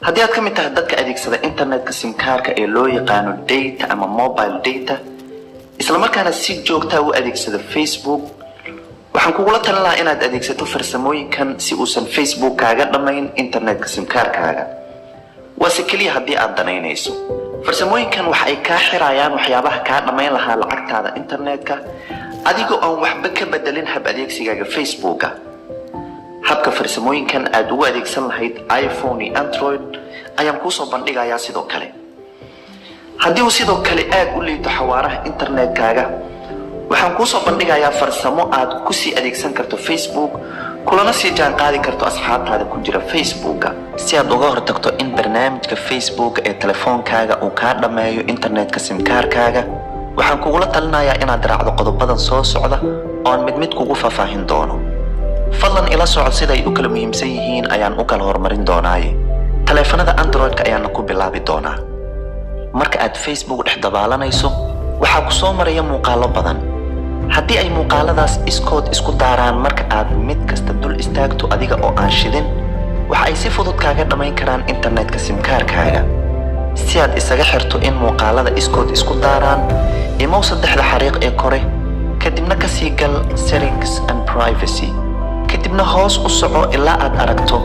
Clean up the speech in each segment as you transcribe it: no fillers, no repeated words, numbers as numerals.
haddii aad ka mid tahay dadka adeegsada internetka simkaarka ee loo yaqaano data ama mobile data isla markaana si joogta u adeegsada Facebook waxaan kugula talin lahaa inaad adeegsato farsamooyinkan si uusan Facebook kaaga dhamayn internetka simkaarkaaga waase kaliya haddii aad danaynayso farsamooyinkan waxa ay ka xirayaan waxyaabaha ka dhamayn lahaa lacagtaada internetka adigoo aan waxba ka bedelin hab adeegsigaaga Facebooka habka farsamooyinkan aad ugu adeegsan lahayd iPhone iyo Android ayaan ku soo bandhigayaa sidoo kale haddii uu sidoo kale aad u liito xawaaraha internetkaaga waxaan ku soo bandhigayaa farsamo aad ku sii adeegsan karto Facebook kulana sii jaan qaadi karto asxaabtaada ku jira Facebooka si aad uga hortagto in barnaamijka Facebook ee telefoonkaaga uu ka dhameeyo internetka simkaarkaaga waxaan kugula talinayaa inaad raacdo qodobadan soo socda oo aan mid kugu faahfaahin doono fadlan ila socod sida ay u kala muhiimsan yihiin ayaan u kala hormarin doonaa taleefanada Android-ka ayaan ku bilaabi doonaa marka aad Facebook dhex dabaalanayso waxa ku soo maraya muuqaalo badan haddii ay muuqaaladaas iskood isku daaraan marka aad mid kasta dul istaagto adiga oo aan shidin waxa ay si fudud kaaga dhamayn karaan internetka simkaarkaaga si aad isaga xirto in muuqaalada iskood isku daaraan imo saddexda xariiq ee kore kadibna ka sii gal settings and privacy kadibna hoos u soco ilaa aad aragto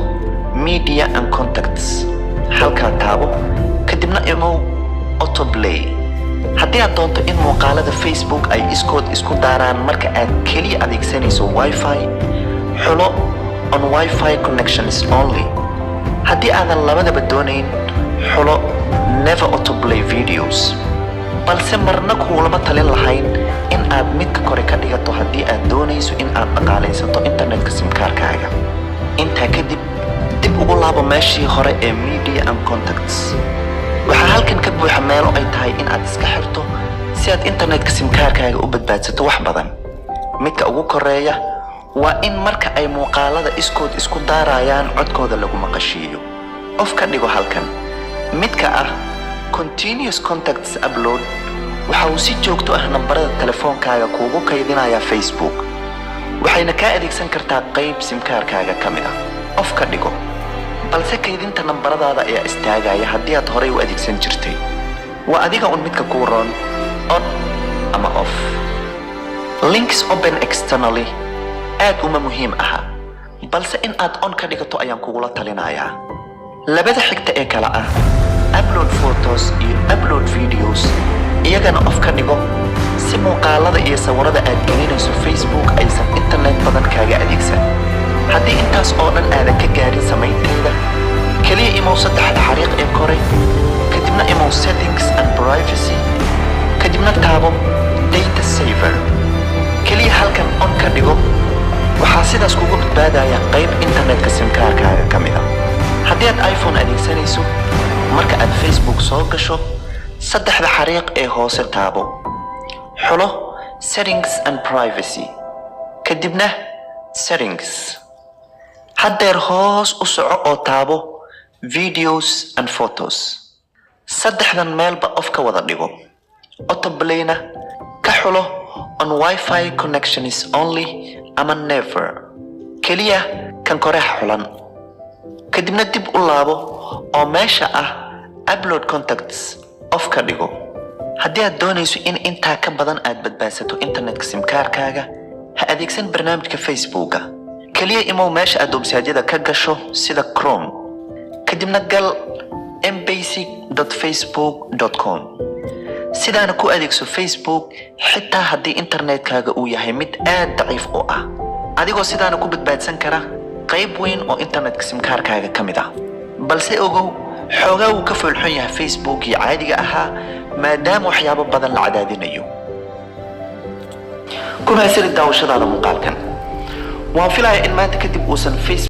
media and contacts halka taabo kadibna imo autoplay haddii aad doonto in muuqaalada Facebook ay iskood isku daaraan marka aad kaliya adeegsanayso Wi-Fi xulo on Wi-Fi connections only haddii aadan labadaba doonayn xulo never autoplay videos balse marna kulama talin lahayn in aad midka kore ka dhigato haddii aad doonayso in aad dhaqaalaysato internetka simkaarkaaga inta kadib dib ugu laabo meeshii hore ee media and contacts waxa halkan ka buuxa meel ay tahay in aad iska xirto si aad internetka simkaarkaaga u badbaadsato wax badan midka ugu koreeya waa in marka ay muuqaalada iskood isku daarayaan codkooda lagu maqashiyo of ka dhigo halkan midka ah continuous contacts upload waxa uu si joogto ah nambarada telefoonkaaga kuugu kaydinaya Facebook waxayna ka adeegsan kartaa qayb simkaarkaaga kamid ah of ka dhigo balse kaydinta nambaradaada ayaa istaagaya haddii aad horey u adeegsan jirtay waa adiga un midka ku roon on ama off links open externally aad uma muhiim aha balse in aad on ka dhigato ayaan kugula talinayaa labada xigta ee kala ah upload photos iyo upload videos iyagana of ka dhigo si muuqaalada iyo sawirada aad gelinayso Facebook aysan internet badan kaaga adeegsan haddii intaas oo dhan aadan ka gaarin samaynteeda kaliya imo saddexda xariiq ee kore kadibna imo settings and privacy kadibna taabo data saver kaliya halkan on ka dhigo waxaa sidaas kugu badbaadaya qayb internetka simkaarkaaga kamid ah haddii aad iPhone adeegsanayso marka aad Facebook soo gasho saddexda xariiq ee hoose taabo xulo settings and privacy kadibna settings haddeer hoos u soco oo taabo videos and photos saddexdan meelba of ka wada dhigo autoplayna ka xulo on Wi-Fi connections only ama never kaliya kan kore xulan kadibna dib u laabo oo meesha ah upload contacts of ka dhigo haddii aad doonayso in intaa ka badan aad badbaadsato internetka simkaarkaaga ha adeegsan barnaamijka Facebooka kaliya imo meesha aad website-yada ka gasho sida Chrome kadibna gal mbasic.facebook.com sidaana ku adeegso Facebook xitaa haddii internetkaaga uu yahay mid aad daciif u ah adigoo sidaana ku badbaadsan kara qayb weyn oo internetka simkaarkaaga kamid ah balse ogow xoogaa uu ka foolxun yahay Facebook iyo caadiga ahaa maadaama waxyaabo badan la cadaadinayo kuna sida daawashadaada muuqaalkan waan filayaa in maanta kadib uusan Facebook